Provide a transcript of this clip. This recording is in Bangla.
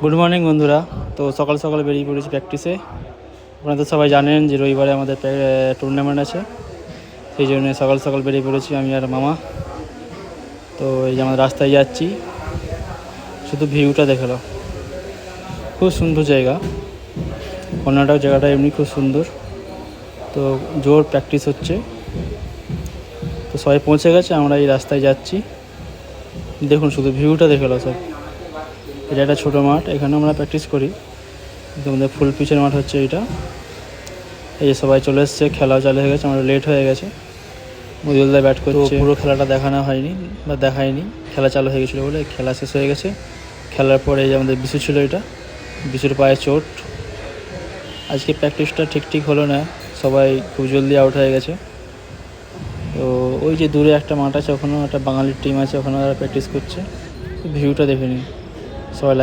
গুড মর্নিং বন্ধুরা। তো সকাল সকাল বেরিয়ে পড়েছি প্র্যাকটিসে। আপনারা তো সবাই জানেন যে রবিবারে আমাদের টুর্নামেন্ট আছে, সেই জন্য সকাল সকাল বেরিয়ে পড়েছি আমি আর মামা। তো এই যে আমাদের রাস্তায় যাচ্ছি, শুধু ভিউটা দেখে নাও, খুব সুন্দর জায়গা। কর্ণাটক জায়গাটা এমনি খুব সুন্দর। তো জোর প্র্যাকটিস হচ্ছে, তো সবাই পৌঁছে গেছে, আমরা এই রাস্তায় যাচ্ছি। দেখুন শুধু ভিউটা দেখে নাও সব। এটা একটা ছোটো মাঠ, এখানে আমরা প্র্যাকটিস করি। আমাদের ফুল পিচের মাঠ হচ্ছে এইটা। এই যে সবাই চলে এসছে, খেলাও চালু হয়ে গেছে, আমাদের লেট হয়ে গেছে। মজিউলদা ব্যাট করছে, পুরো খেলাটা দেখানো হয়নি বা দেখায়নি, খেলা চালু হয়ে গেছিলো বলে খেলা শেষ হয়ে গেছে। খেলার পরে এই যে আমাদের বিশু ছিল, এটা বিশুর পায়ে চোট। আজকে প্র্যাকটিসটা ঠিক হলো না, সবাই খুব জলদি আউট হয়ে গেছে। তো ওই যে দূরে একটা মাঠ আছে, ওখানেও একটা বাঙালির টিম আছে, ওখানে তারা প্র্যাকটিস করছে। ভিউটা দেখে নিন সবাই।